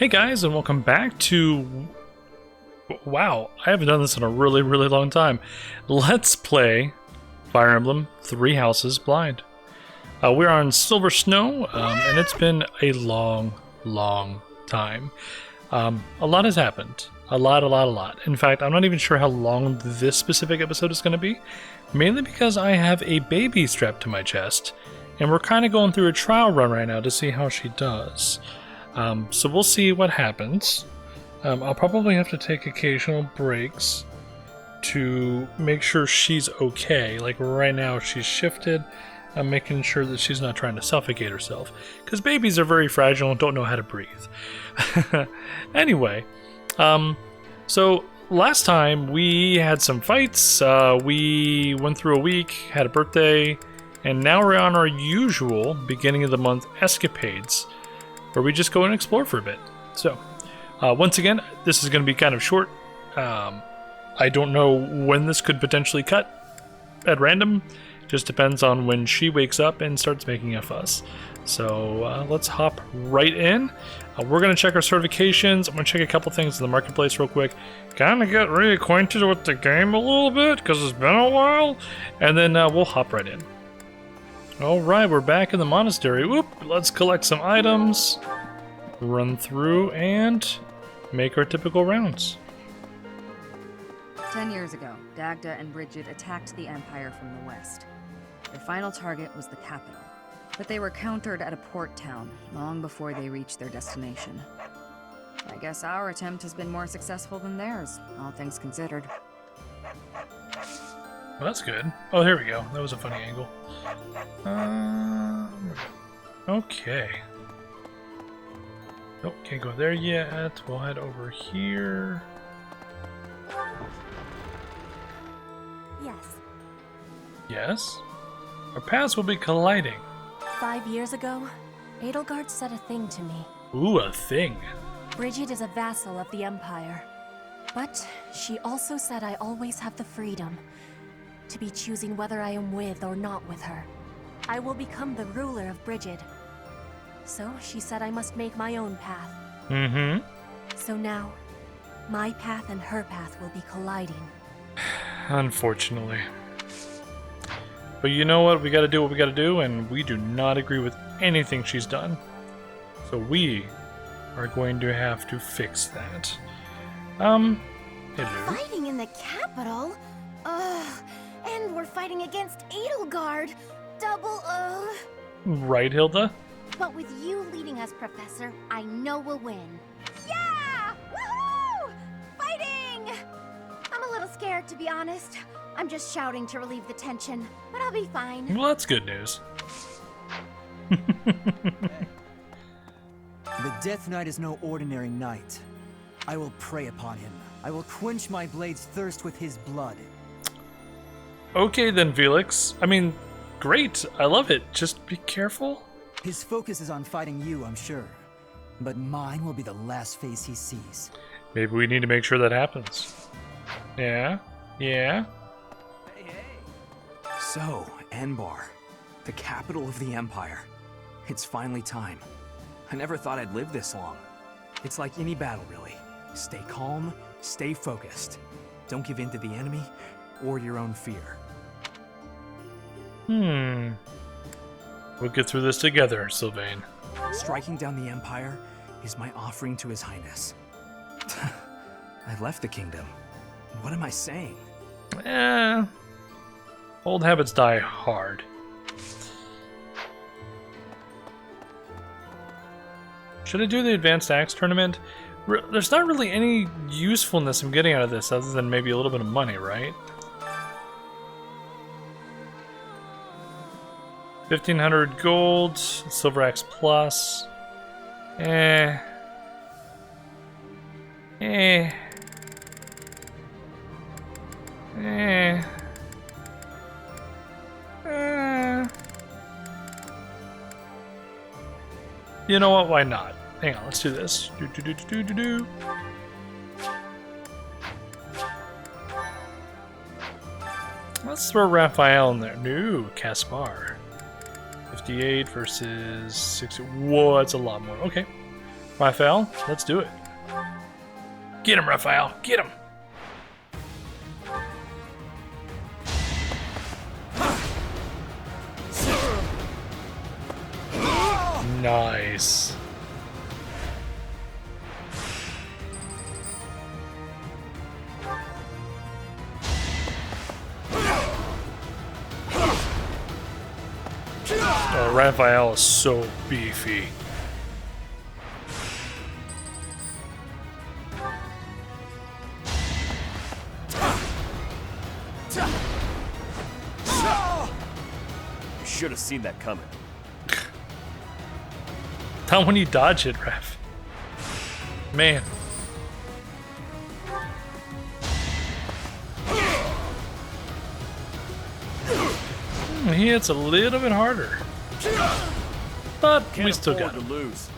Hey guys, and welcome back to... Wow, I haven't done this in a really long time. Let's play Fire Emblem 3 Houses Blind. We're on Silver Snow, and it's been a long time. A lot has happened. A lot. In fact, I'm not even sure how long this specific episode is going to be. Mainly because I have a baby strapped to my chest, and we're kind of going through a trial run right now to see how she does. So we'll see what happens. I'll probably have to take occasional breaks to make sure she's okay. Like right now, she's shifted. I'm making sure that she's not trying to suffocate herself, because babies are very fragile and don't know how to breathe. Anyway, so last time we had some fights. We went through a week, had a birthday, and now we're on our usual beginning of the month escapades, where we just go and explore for a bit. So, once again, this is going to be kind of short. I don't know when this could potentially cut at random. Just depends on when she wakes up and starts making a fuss. So let's hop right in. We're going to check our certifications. I'm going to check a couple things in the marketplace real quick. Kind of get reacquainted with the game a little bit, because it's been a while. And then we'll hop right in. Alright, we're back in the monastery. Whoop, let's collect some items, run through, and make our typical rounds. 10 years ago, Dagda and Brigid attacked the Empire from the west. Their final target was the capital, but they were countered at a port town long before they reached their destination. I guess our attempt has been more successful than theirs, all things considered. Well, that's good. Oh, here we go. That was a funny angle. Okay. Nope, can't go there yet. We'll head over here. Yes. Yes? Our paths will be colliding. 5 years ago, Edelgard said a thing to me. Ooh, a thing. Brigid is a vassal of the Empire. But she also said I always have the freedom to be choosing whether I am with or not with her. I will become the ruler of Brigid. So she said I must make my own path. Mm-hmm. So now, my path and her path will be colliding. Unfortunately. But you know what? We gotta do what we gotta do, and we do not agree with anything she's done. So we are going to have to fix that. Hello. Fighting in the capital? Ugh. And we're fighting against Edelgard. Double ugh. Right, Hilda? But with you leading us, Professor, I know we'll win. Yeah! Woohoo! Fighting! I'm a little scared, to be honest. I'm just shouting to relieve the tension, but I'll be fine. Well, that's good news. The Death Knight is no ordinary knight. I will prey upon him. I will quench my blade's thirst with his blood. Okay then, Felix. I mean, great. I love it. Just be careful. His focus is on fighting you, I'm sure. But mine will be the last face he sees. Maybe we need to make sure that happens. Yeah? Yeah? Hey, hey! So, Enbarr, the capital of the Empire. It's finally time. I never thought I'd live this long. It's like any battle, really. Stay calm, stay focused. Don't give in to the enemy or your own fear. We'll get through this together, Sylvain. Striking down the Empire is my offering to His Highness. I left the kingdom. What am I saying? Old habits die hard. Should I do the Advanced Axe tournament? There's not really any usefulness I'm getting out of this other than maybe a little bit of money, right? 1,500 gold, Silver Axe Plus. You know what? Why not? Hang on, let's do this. Do. Let's throw Raphael in there. No, Caspar. 58 versus 60. Whoa, that's a lot more. Okay. Raphael, let's do it. Get him, Raphael. Get him. Nice. Oh, Raphael is so beefy. You should have seen that coming. Not when you dodge it, Raph. Man. He hits a little bit harder. But Can't we still afford got him. to lose.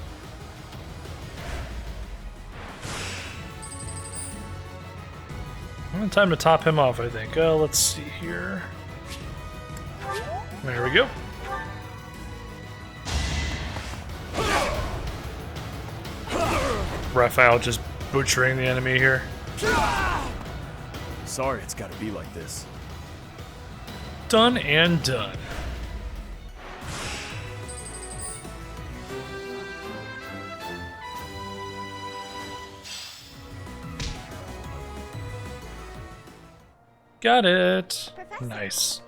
Time to top him off, I think. Let's see here. There we go. Raphael just butchering the enemy here. Sorry it's gotta be like this. Done and done. Got it. Professor? Nice.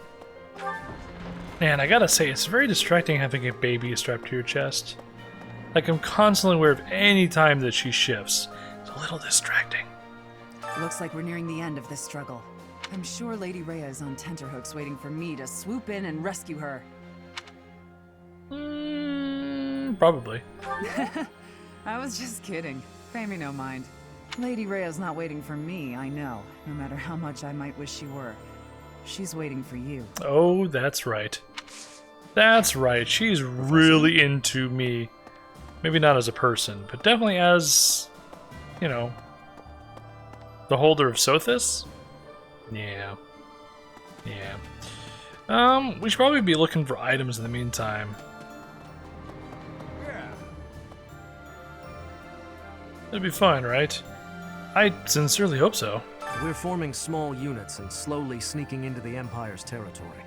Man, I gotta say, it's very distracting having a baby strapped to your chest. Like, I'm constantly aware of any time that she shifts. It's a little distracting. Looks like we're nearing the end of this struggle. I'm sure Lady Rhea is on tenterhooks waiting for me to swoop in and rescue her. Probably. I was just kidding. Pay me no mind. Lady Rhea's not waiting for me, I know, no matter how much I might wish she were. She's waiting for you. Oh, that's right. That's right. She's really into me. Maybe not as a person, but definitely as, you know, the holder of Sothis? Yeah. Yeah. We should probably be looking for items in the meantime. Yeah. It'll be fine, right? I sincerely hope so. We're forming small units and slowly sneaking into the Empire's territory.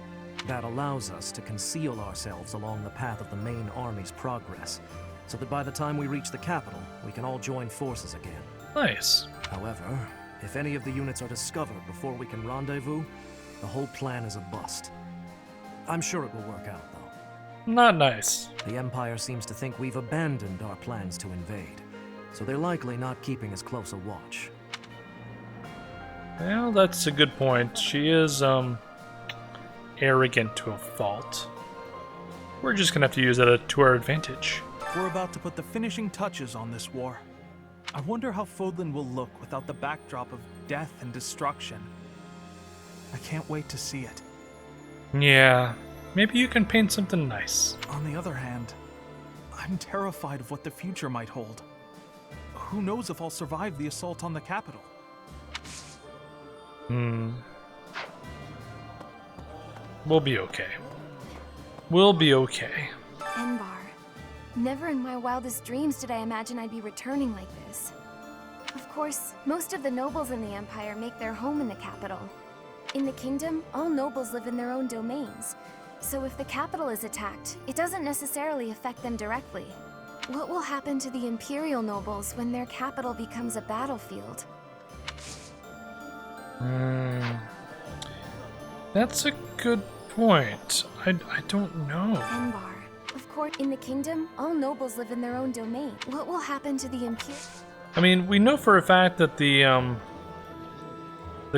That allows us to conceal ourselves along the path of the main army's progress, so that by the time we reach the capital, we can all join forces again. Nice. However, if any of the units are discovered before we can rendezvous, the whole plan is a bust. I'm sure it will work out, though. Not nice. The Empire seems to think we've abandoned our plans to invade, so they're likely not keeping as close a watch. Well, that's a good point. She is, arrogant to a fault. We're just gonna have to use that to our advantage. We're about to put the finishing touches on this war. I wonder how Fodlan will look without the backdrop of death and destruction. I can't wait to see it. Yeah, maybe you can paint something nice. On the other hand, I'm terrified of what the future might hold. Who knows if I'll survive the assault on the capital? We'll be okay. We'll be okay. Enbarr. Never in my wildest dreams did I imagine I'd be returning like this. Of course, most of the nobles in the Empire make their home in the capital. In the kingdom, all nobles live in their own domains. So if the capital is attacked, it doesn't necessarily affect them directly. What will happen to the Imperial nobles when their capital becomes a battlefield? That's a good point. I don't know. Enbarr. Of course, in the kingdom, all nobles live in their own domain. What will happen to the Imperial? I mean, we know for a fact that the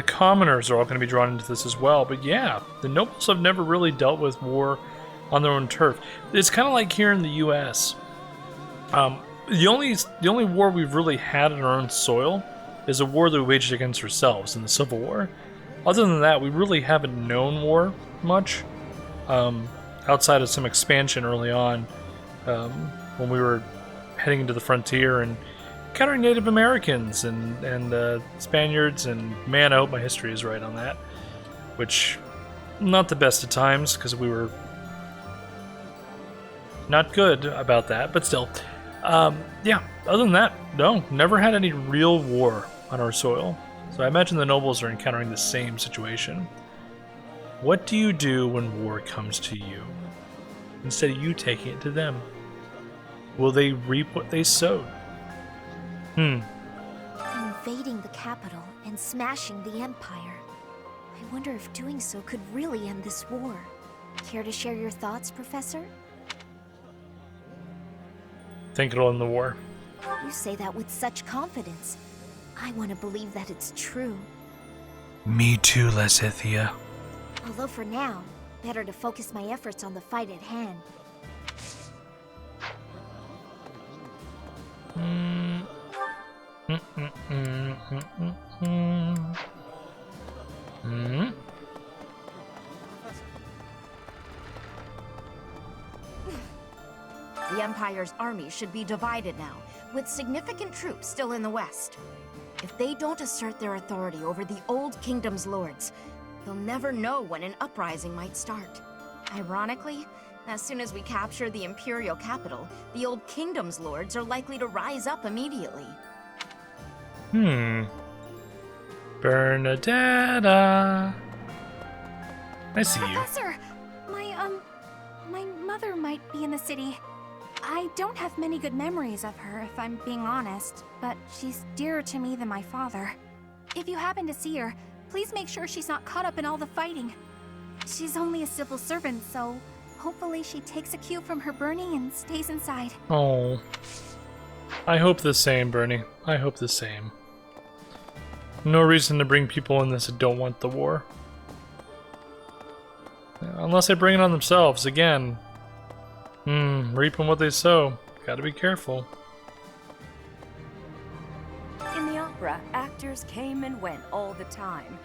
commoners are all going to be drawn into this as well. But yeah, the nobles have never really dealt with war on their own turf. It's kind of like here in the U.S. The only war we've really had on our own soil is a war that we waged against ourselves in the Civil War. Other than that, we really haven't known war much, outside of some expansion early on, when we were heading into the frontier and encountering Native Americans and Spaniards, and man, I hope my history is right on that, which, not the best of times, because we were not good about that, but still. Yeah, other than that, no, never had any real war on our soil. So I imagine the nobles are encountering the same situation. What do you do when war comes to you, instead of you taking it to them? Will they reap what they sowed? Invading the capital and smashing the Empire. I wonder if doing so could really end this war. Care to share your thoughts, Professor? Think it'll end the war. You say that with such confidence. I want to believe that it's true. Me too, Lesithia. Although for now, better to focus my efforts on the fight at hand. The Empire's army should be divided now, with significant troops still in the west. If they don't assert their authority over the Old Kingdom's lords, they'll never know when an uprising might start. Ironically, as soon as we capture the Imperial capital, the Old Kingdom's lords are likely to rise up immediately. Bernadetta. I see you. Professor! My mother might be in the city. I don't have many good memories of her, if I'm being honest, but she's dearer to me than my father. If you happen to see her, please make sure she's not caught up in all the fighting. She's only a civil servant, so hopefully she takes a cue from her Bernie and stays inside. Oh. I hope the same, Bernie. I hope the same. No reason to bring people in this that don't want the war. Unless they bring it on themselves, again. Reaping what they sow. Gotta be careful. In the opera, actors came and went all the time,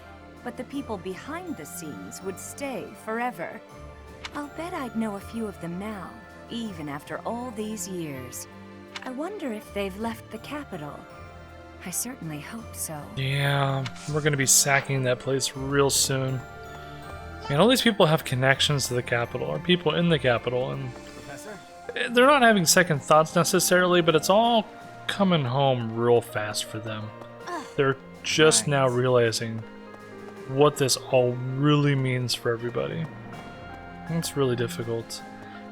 but the people behind the scenes would stay forever. I'll bet I'd know a few of them now, even after all these years. I wonder if they've left the capital. I certainly hope so. Yeah, we're gonna be sacking that place real soon. And all these people have connections to the capital, or people in the capital, and they're not having second thoughts necessarily, but it's all coming home real fast for them. They're just now realizing what this all really means for everybody. It's really difficult.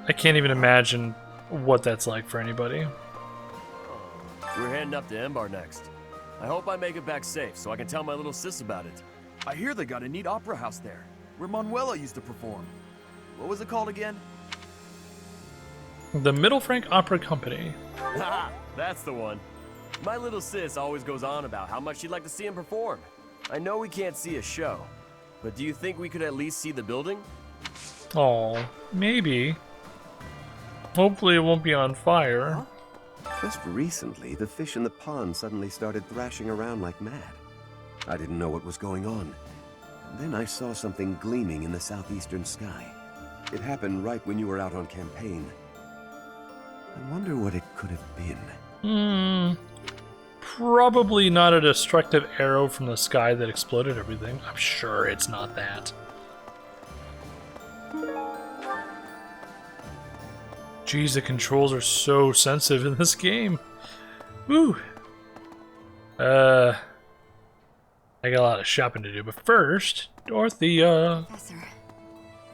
I can't even imagine what that's like for anybody. We're heading up to Enbarr next. I hope I make it back safe so I can tell my little sis about it. I hear they got a neat opera house there, where Manuela used to perform. What was it called again? The Middle Frank Opera Company. Ha! That's the one. My little sis always goes on about how much she'd like to see him perform. I know we can't see a show, but do you think we could at least see the building? Oh, maybe. Hopefully it won't be on fire. Just recently, the fish in the pond suddenly started thrashing around like mad. I didn't know what was going on. And then I saw something gleaming in the southeastern sky. It happened right when you were out on campaign. I wonder what it could have been. Probably not a destructive arrow from the sky that exploded everything. I'm sure it's not that. Jeez, the controls are so sensitive in this game. Woo! I got a lot of shopping to do, but first, Dorothea. Professor,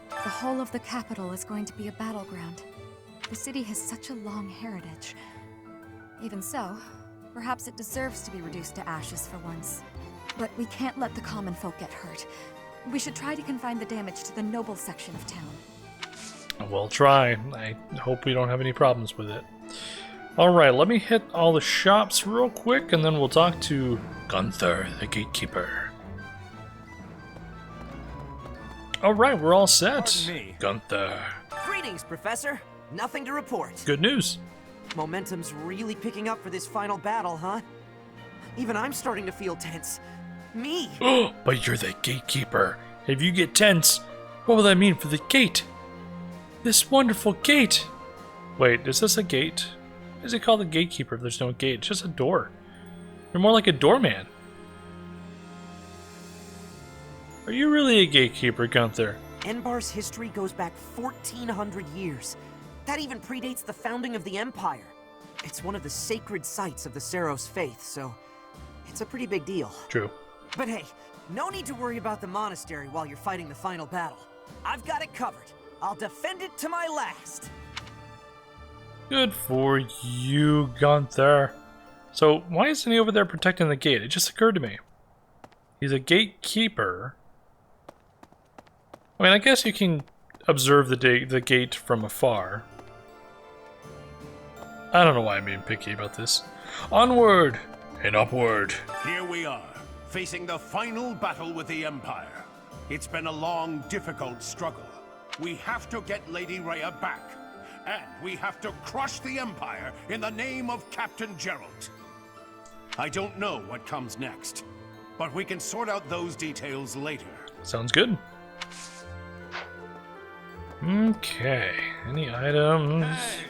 the whole of the capital is going to be a battleground. The city has such a long heritage. Even so, perhaps it deserves to be reduced to ashes for once. But we can't let the common folk get hurt. We should try to confine the damage to the noble section of town. We'll try. I hope we don't have any problems with it. Alright, let me hit all the shops real quick, and then we'll talk to Gunther the Gatekeeper. Alright, we're all set. Gunther. Greetings, Professor. Nothing to report. Good news. Momentum's really picking up for this final battle, huh? Even I'm starting to feel tense. Me! But you're the Gatekeeper. If you get tense, what will that mean for the gate? This wonderful gate! Wait, is this a gate? Why is it called the Gatekeeper if there's no gate? It's just a door. You're more like a doorman. Are you really a gatekeeper, Gunther? Enbarr's history goes back 1,400 years. That even predates the founding of the Empire. It's one of the sacred sites of the Seros faith, so it's a pretty big deal. True. But hey, no need to worry about the monastery while you're fighting the final battle. I've got it covered. I'll defend it to my last. Good for you, Gunther. So, why isn't he over there protecting the gate? It just occurred to me. He's a gatekeeper. I mean, I guess you can observe the gate from afar. I don't know why I'm being picky about this. Onward and upward. Here we are, facing the final battle with the Empire. It's been a long, difficult struggle. We have to get Lady Rhea back. And we have to crush the Empire in the name of Captain Geralt. I don't know what comes next, but we can sort out those details later. Sounds good. Okay, any items? Hey.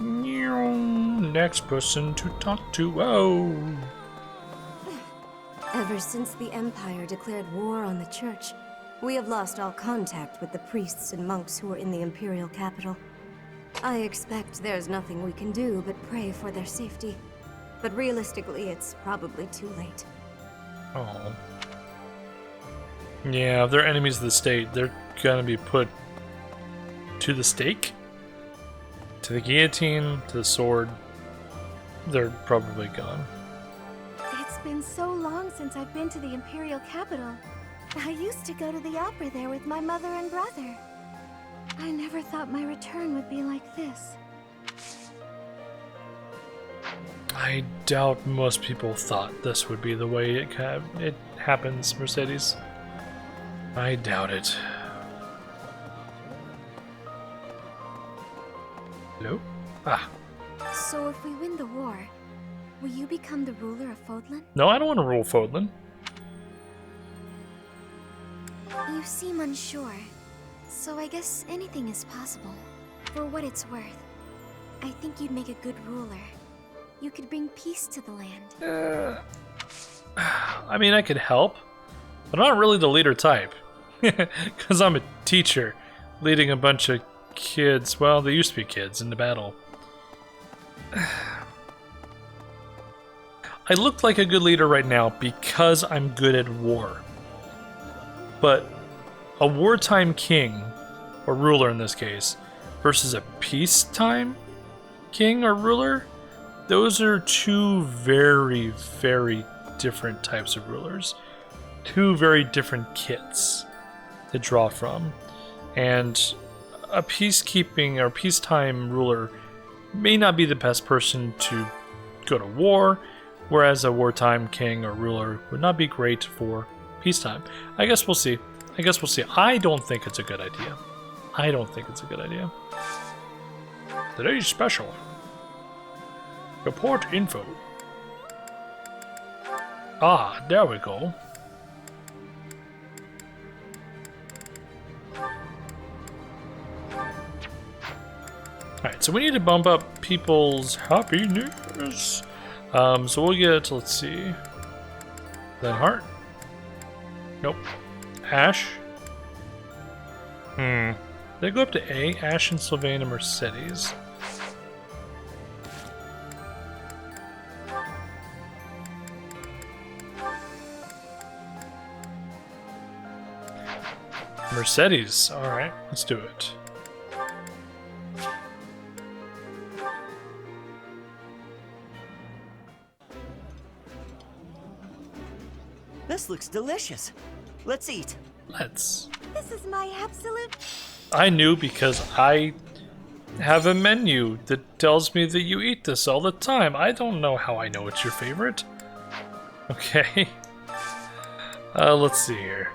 Next person to talk to. Oh. Ever since the Empire declared war on the Church, we have lost all contact with the priests and monks who are in the Imperial capital. I expect there's nothing we can do but pray for their safety. But realistically, it's probably too late. Oh. Yeah, if they're enemies of the state, they're gonna be put to the stake? To the guillotine, to the sword. They're probably gone. It's been so long since I've been to the Imperial capital. I used to go to the opera there with my mother and brother. I never thought my return would be like this. I doubt most people thought this would be the way it happens, Mercedes. I doubt it. Hello? Ah. So if we win the war, will you become the ruler of Fodlan? No, I don't want to rule Fodlan. You seem unsure, so I guess anything is possible. For what it's worth, I think you'd make a good ruler. You could bring peace to the land. I mean, I could help, but I'm not really the leader type. Because I'm a teacher, leading a bunch of kids. Well, they used to be kids in the battle. I look like a good leader right now because I'm good at war. But a wartime king, or ruler in this case, versus a peacetime king or ruler, those are two very, very different types of rulers. Two very different kits to draw from. And a peacekeeping or peacetime ruler may not be the best person to go to war, whereas a wartime king or ruler would not be great for peacetime. I guess we'll see. I don't think it's a good idea. Today's special. Report info. Ah, there we go. Alright, so we need to bump up people's happiness. So we'll get, let's see. Lenhart? Nope. Ash? They go up to A. Ash and Sylvain and Mercedes. Mercedes. Alright, let's do it. This looks delicious. Let's eat. Let's. This is my absolute... I knew because I have a menu that tells me that you eat this all the time. I don't know how I know it's your favorite. Okay. Let's see here.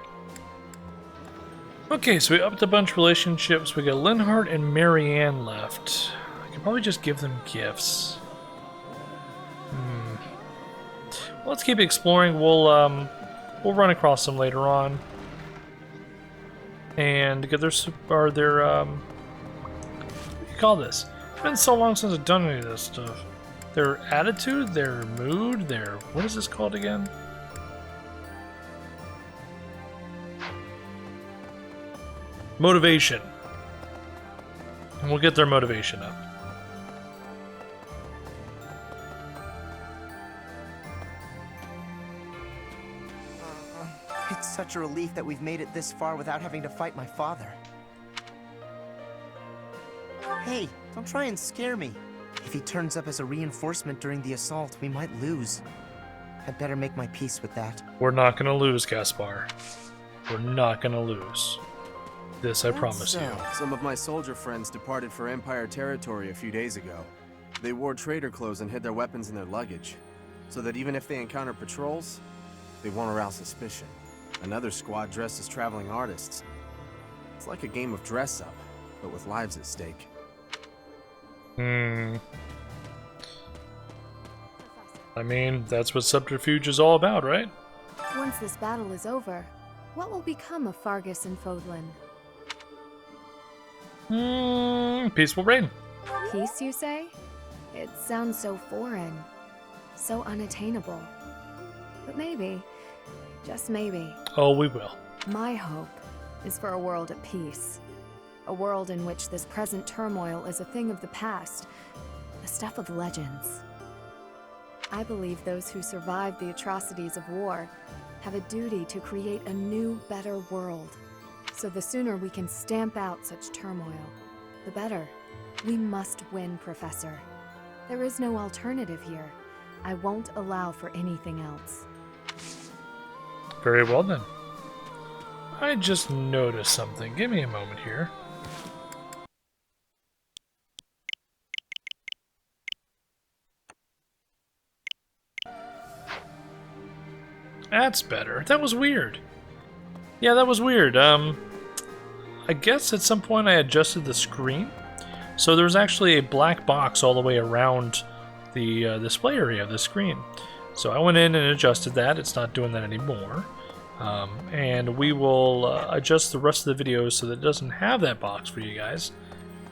Okay, so we upped a bunch of relationships. We got Linhart and Marianne left. I could probably just give them gifts. Well, let's keep exploring. We'll run across them later on. And get their what do you call this? It's been so long since I've done any of this stuff. Their attitude, their mood, their what is this called again? Motivation. And we'll get their motivation up. such a relief that we've made it this far without having to fight my father. Hey, don't try and scare me. If he turns up as a reinforcement during the assault, we might lose. I'd better make my peace with that. We're not gonna lose, Gaspar. We're not gonna lose. This I promise you. Some of my soldier friends departed for Empire territory a few days ago. They wore trader clothes and hid their weapons in their luggage, so that even if they encounter patrols, they won't arouse suspicion. Another squad dressed as traveling artists. It's like a game of dress-up, but with lives at stake. I mean, that's what subterfuge is all about, right? Once this battle is over, what will become of Fargus and Fodlan? Peaceful reign. Peace, you say? It sounds so foreign, so unattainable. But maybe, just maybe. Oh, we will. My hope is for a world at peace. A world in which this present turmoil is a thing of the past, the stuff of legends. I believe those who survived the atrocities of war have a duty to create a new, better world. So the sooner we can stamp out such turmoil, the better. We must win, Professor. There is no alternative here. I won't allow for anything else. Very well then. I just noticed something. Give me a moment here. That's better. That was weird. Yeah, that was weird. I guess at some point I adjusted the screen. So there's actually a black box all the way around the display area of the screen. So I went in and adjusted that. It's not doing that anymore. And we will adjust the rest of the videos so that it doesn't have that box for you guys.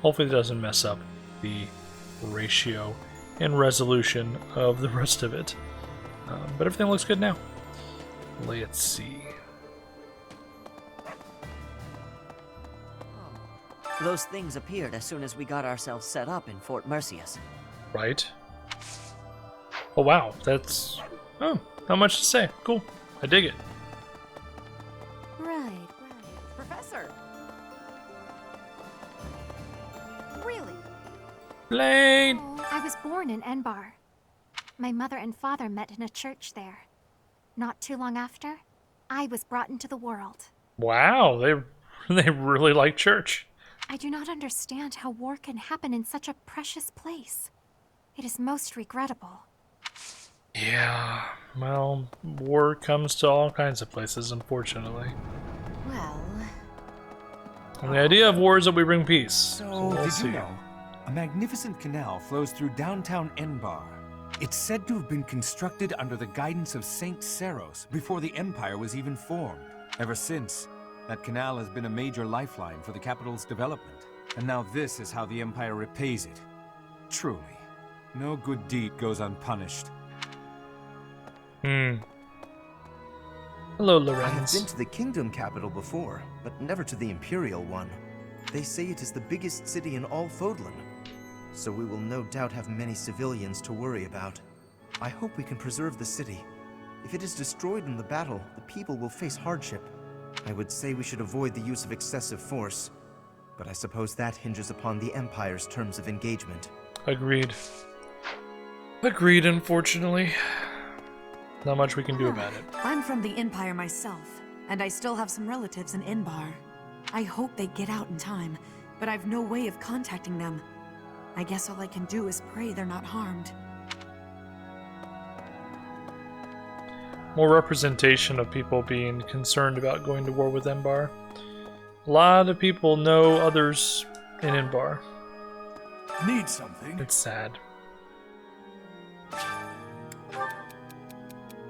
Hopefully it doesn't mess up the ratio and resolution of the rest of it. But everything looks good now. Let's see. Those things appeared as soon as we got ourselves set up in Fort Mercius. Right. Oh wow, that's... Oh, not much to say. Cool. I dig it. Right. Professor! Really? Lane! I was born in Enbarr. My mother and father met in a church there. Not too long after, I was brought into the world. Wow, they really like church. I do not understand how war can happen in such a precious place. It is most regrettable. Yeah, well, war comes to all kinds of places, unfortunately. Well... And the idea of war is that we bring peace. So we'll did see. you know, a magnificent canal flows through downtown Enbarr. It's said to have been constructed under the guidance of Saint Seros before the Empire was even formed. Ever since, that canal has been a major lifeline for the capital's development. And now this is how the Empire repays it. Truly, no good deed goes unpunished. Hello, Lorenz. I have been to the kingdom capital before, but never to the imperial one. They say it is the biggest city in all Fodlan. So we will no doubt have many civilians to worry about. I hope we can preserve the city. If it is destroyed in the battle, the people will face hardship. I would say we should avoid the use of excessive force, but I suppose that hinges upon the Empire's terms of engagement. Agreed. Agreed, unfortunately. Not much we can do about it. I'm from the Empire myself, and I still have some relatives in Enbarr. I hope they get out in time, but I've no way of contacting them. I guess all I can do is pray they're not harmed. More representation of people being concerned about going to war with Enbarr. A lot of people know others in Enbarr. Need something? It's sad.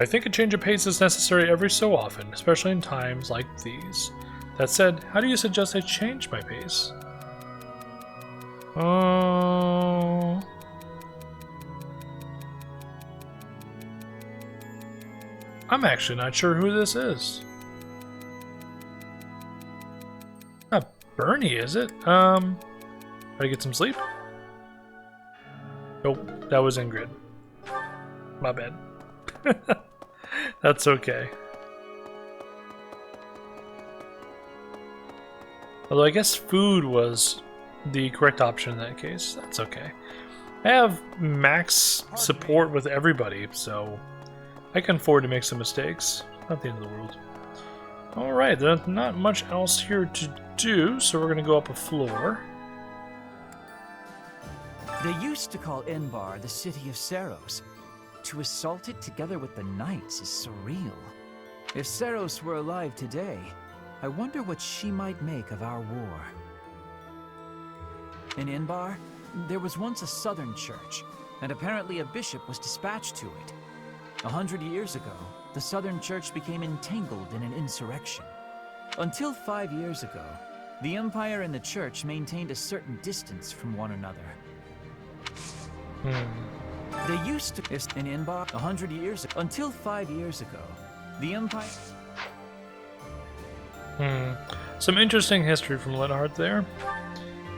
I think a change of pace is necessary every so often, especially in times like these. That said, how do you suggest I change my pace? Oh... I'm actually not sure who this is. Not Bernie, is it? Try to get some sleep? Nope, that was Ingrid. My bad. That's okay. Although I guess food was the correct option in that case. That's okay. I have max support with everybody, so I can afford to make some mistakes. Not the end of the world. Alright, there's not much else here to do, so we're going to go up a floor. They used to call Enbarr the city of Saros. To assault it together with the knights is surreal. If Saros were alive today, I wonder what she might make of our war. In Enbarr, there was once a southern church, and apparently a bishop was dispatched to it. 100 years ago, the southern church became entangled in an insurrection. Until 5 years ago, the Empire and the church maintained a certain distance from one another. They used to in Enbarr 100 years ago. Until 5 years ago, the Empire... Some interesting history from Linhardt there.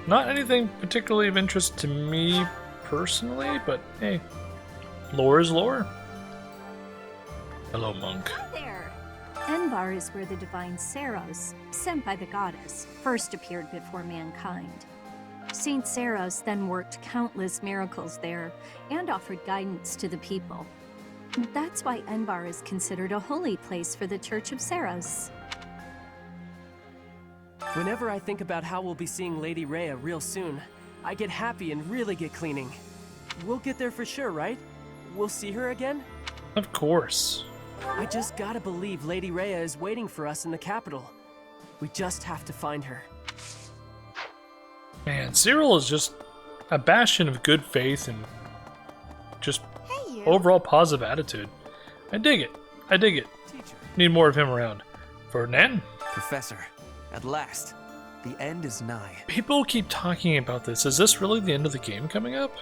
Not anything particularly of interest to me personally, but hey, lore is lore. Hello, monk. Hi there. Enbarr is where the divine Saros, sent by the goddess, first appeared before mankind. Saint Saros then worked countless miracles there and offered guidance to the people. That's why Enbarr is considered a holy place for the Church of Saros. Whenever I think about how we'll be seeing Lady Rhea real soon, I get happy and really get cleaning. We'll get there for sure, right? We'll see her again? Of course. I just gotta believe Lady Rhea is waiting for us in the capital. We just have to find her. Man, Cyril is just a bastion of good faith and just overall positive attitude. I dig it. I dig it. Need more of him around. Ferdinand? Professor, at last, the end is nigh. People keep talking about this. Is this really the end of the game coming up?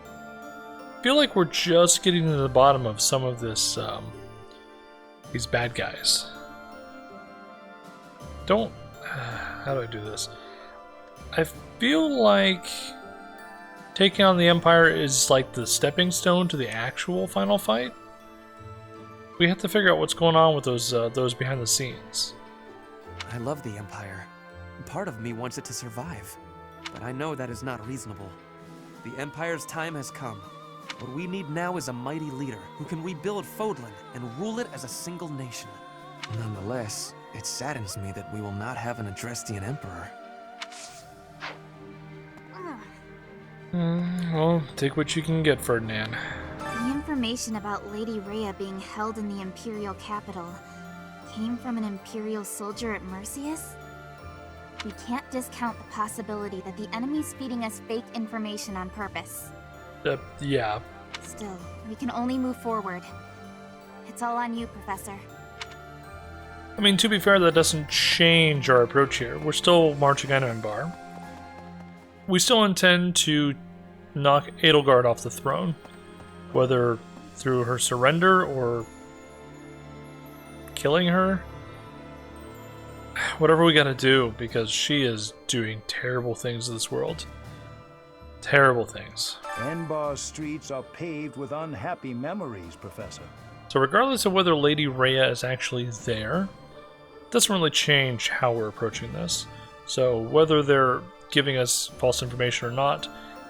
I feel like we're just getting to the bottom of some of this, these bad guys. How do I do this? I feel like taking on the Empire is like the stepping stone to the actual final fight. We have to figure out what's going on with those behind the scenes. I love the Empire. Part of me wants it to survive, but I know that is not reasonable. The Empire's time has come. What we need now is a mighty leader who can rebuild Fodlan and rule it as a single nation. Nonetheless, it saddens me that we will not have an Adrestian Emperor. Well, take what you can get, Ferdinand. The information about Lady Rhea being held in the Imperial capital came from an Imperial soldier at Mercius? We can't discount the possibility that the enemy's feeding us fake information on purpose. Yeah. Still, we can only move forward. It's all on you, Professor. I mean, to be fair, that doesn't change our approach here. We're still marching on Enbarr. We still intend to knock Edelgard off the throne, whether through her surrender or killing her. Whatever we gotta do, because she is doing terrible things to this world. Terrible things. Enbar's streets are paved with unhappy memories, Professor. So regardless of whether Lady Rhea is actually there, it doesn't really change how we're approaching this. So whether they're giving us false information or not,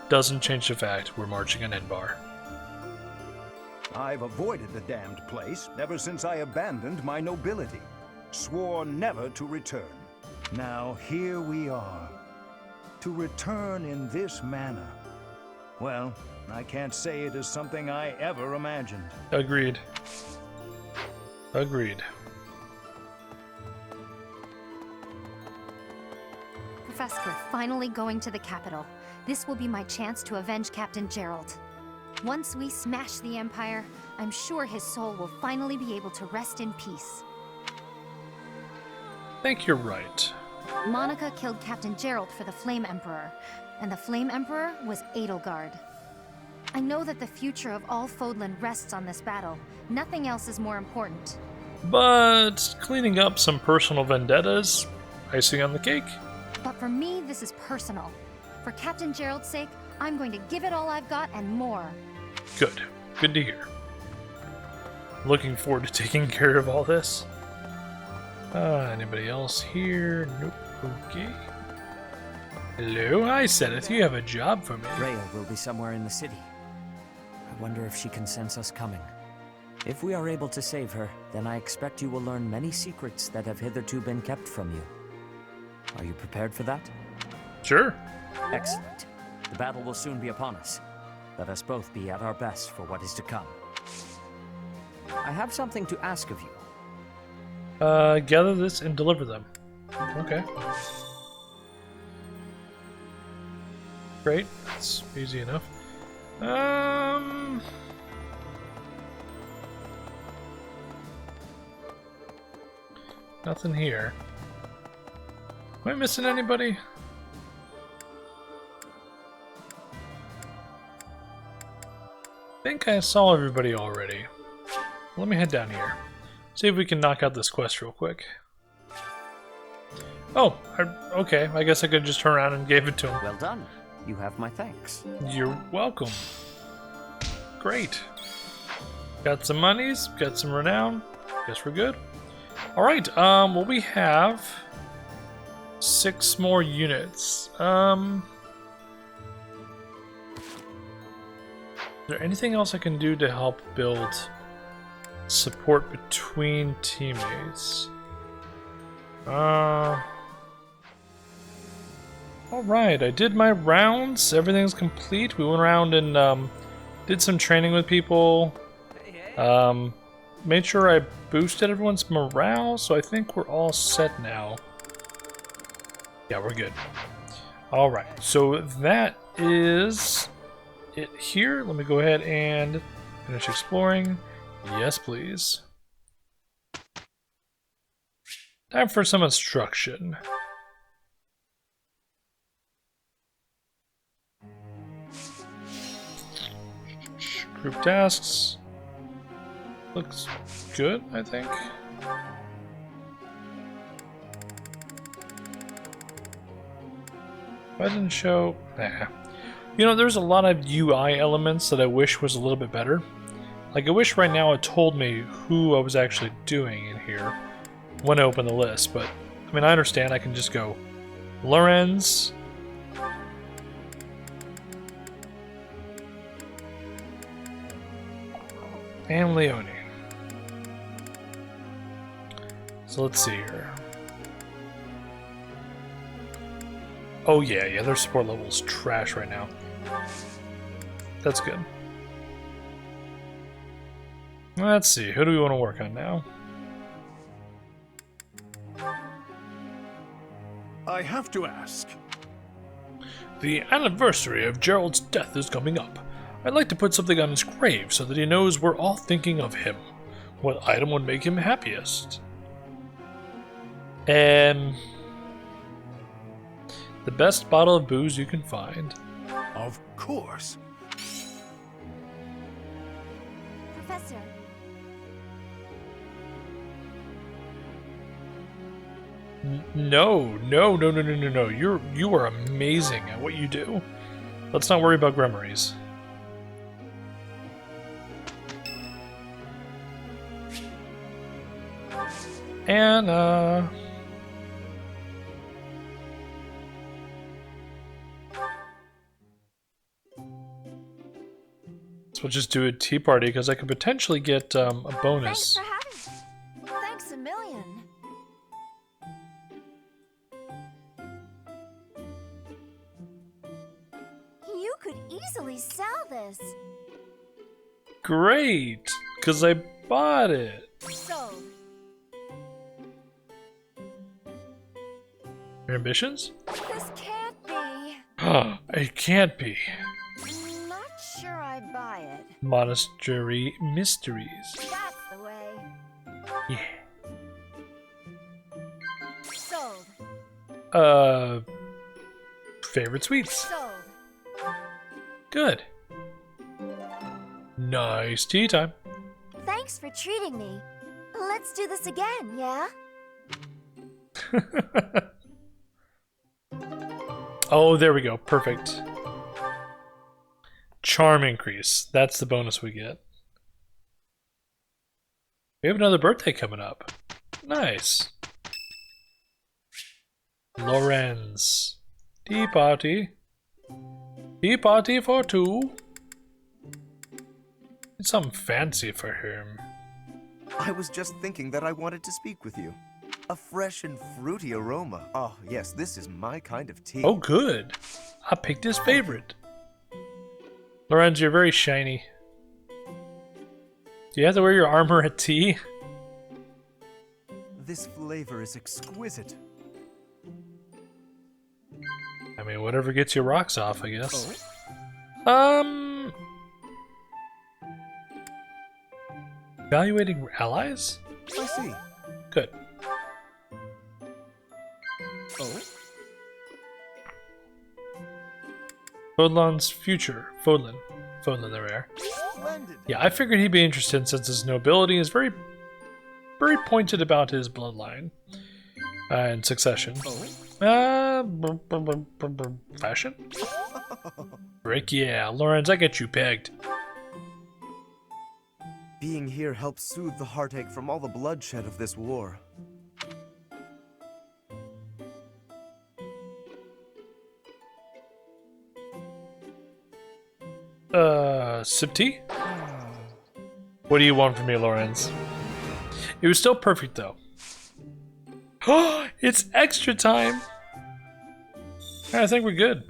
doesn't change the fact we're marching on Enbarr. I've avoided the damned place ever since I abandoned my nobility. Swore never to return. Now here we are. To return in this manner. Well, I can't say it is something I ever imagined. Agreed. Agreed. Professor, we're finally going to the capital. This will be my chance to avenge Captain Gerald. Once we smash the Empire, I'm sure his soul will finally be able to rest in peace. I think you're right. Monica killed Captain Gerald for the Flame Emperor, and the Flame Emperor was Edelgard. I know that the future of all Fodlan rests on this battle. Nothing else is more important. But cleaning up some personal vendettas, icing on the cake. But for me, this is personal. For Captain Gerald's sake, I'm going to give it all I've got and more. Good. Good to hear. Looking forward to taking care of all this. Anybody else here? Nope. Okay. Hello, hi Seneth. You have a job for me. Rhea will be somewhere in the city. I wonder if she can sense us coming. If we are able to save her, then I expect you will learn many secrets that have hitherto been kept from you. Are you prepared for that? Sure. Excellent. The battle will soon be upon us. Let us both be at our best for what is to come. I have something to ask of you. Gather this and deliver them. Okay. Great. That's easy enough. Nothing here. Am I missing anybody? I think I saw everybody already. Let me head down here. See if we can knock out this quest real quick. Oh, okay. I guess I could just turn around and gave it to him. Well done. You have my thanks. You're welcome. Great. Got some monies, got some renown. Guess we're good. Alright, well we have 6 more units. Is there anything else I can do to help build support between teammates? Alright, I did my rounds. Everything's complete. We went around and did some training with people. Made sure I boosted everyone's morale, so I think we're all set now. Yeah, we're good. Alright, so that is it here. Let me go ahead and finish exploring. Yes, please. Time for some instruction. Group tasks. Looks good, I think. If I didn't show... Nah. You know, there's a lot of UI elements that I wish was a little bit better. Like, I wish right now it told me who I was actually doing in here when I open the list, but, I mean, I understand I can just go Lorenz, and Leone. So let's see here. Oh yeah, their support level's trash right now. That's good. Let's see, who do we want to work on now? I have to ask. The anniversary of Gerald's death is coming up. I'd like to put something on his grave so that he knows we're all thinking of him. What item would make him happiest? The best bottle of booze you can find. Of course. Professor. No. You are amazing at what you do. Let's not worry about grimoires. And, so we'll just do a tea party, because I could potentially get a bonus. Thanks for having me. Thanks a million. You could easily sell this. Great, because I bought it. Sold. Your ambitions? This can't be. It can't be. Not sure I buy it. Monastery mysteries. That's the way. Yeah. Sold. Favorite sweets. Sold. Good. Nice tea time. Thanks for treating me. Let's do this again, yeah? Oh, there we go. Perfect. Charm increase. That's the bonus we get. We have another birthday coming up. Nice. Lorenz Tea Party. Tea party for two. It's something fancy for him. I was just thinking that I wanted to speak with you. A fresh and fruity aroma. Oh, yes, this is my kind of tea. Oh, good. I picked his favorite. Lorenz, you're very shiny. Do you have to wear your armor at tea? This flavor is exquisite. I mean, whatever gets your rocks off, I guess. Evaluating allies? I see. Good. Fodlan's future. Fodlan, there we are. Yeah, I figured he'd be interested since his nobility is very pointed about his bloodline and succession. Fashion? Rick, yeah. Lorenz, I get you pegged. Being here helps soothe the heartache from all the bloodshed of this war. Sip tea? What do you want from me, Lorenz? It was still perfect, though. It's extra time! I think we're good.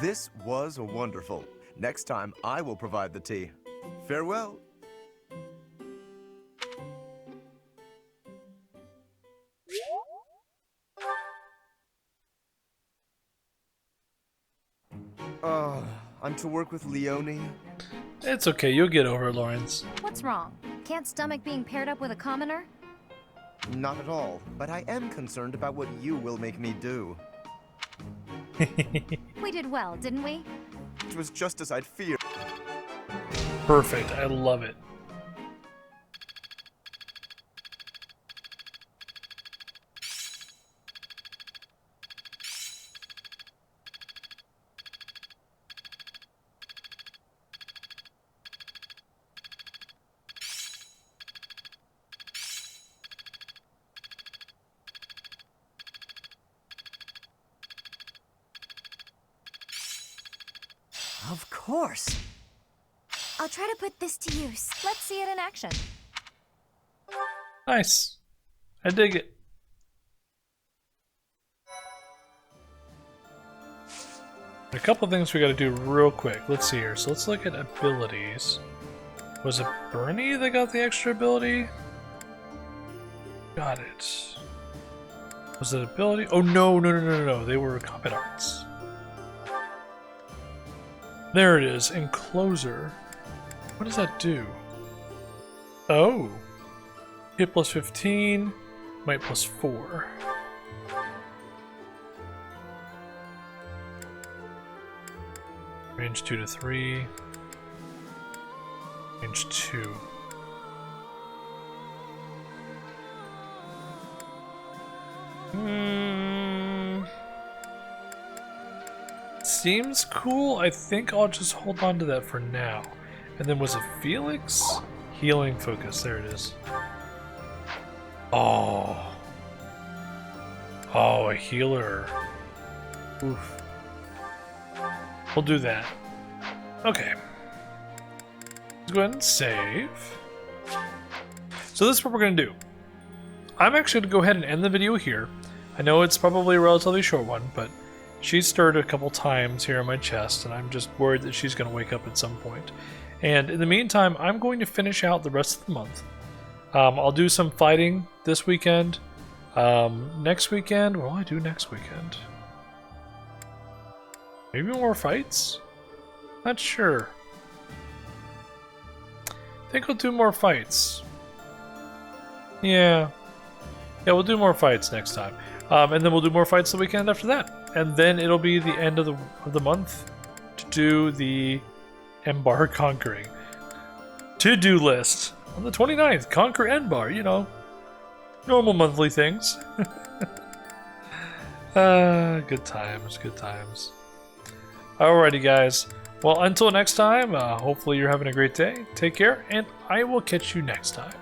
This was wonderful. Next time, I will provide the tea. Farewell. I'm to work with Leone. It's okay, you'll get over it, Lorenz. What's wrong? Can't stomach being paired up with a commoner? Not at all, but I am concerned about what you will make me do. We did well, didn't we? It was just as I'd feared. Perfect, I love it. Of course. I'll try to put this to use. Let's see it in action. Nice. I dig it. A couple things we gotta do real quick. Let's see here. So let's look at abilities. Was it Bernie that got the extra ability? Got it. Was it ability? Oh no. They were combat arts. There it is, Encloser. What does that do? Oh. Hit plus 15, might plus 4. Range 2 to 3. Range 2. Seems cool. I think I'll just hold on to that for now. And then was it Felix? Healing focus. There it is. Oh. Oh, a healer. Oof. We'll do that. Okay. Let's go ahead and save. So this is what we're going to do. I'm actually going to go ahead and end the video here. I know it's probably a relatively short one, but she's stirred a couple times here in my chest, and I'm just worried that she's going to wake up at some point. And in the meantime, I'm going to finish out the rest of the month. I'll do some fighting this weekend. Next weekend, what will I do next weekend? Maybe more fights? Not sure. I think we'll do more fights. Yeah, we'll do more fights next time. And then we'll do more fights the weekend after that. And then it'll be the end of the month to do the Enbarr conquering. To-do list. On the 29th, conquer Enbarr, you know. Normal monthly things. Good times, good times. Alrighty, guys. Well, until next time, hopefully you're having a great day. Take care, and I will catch you next time.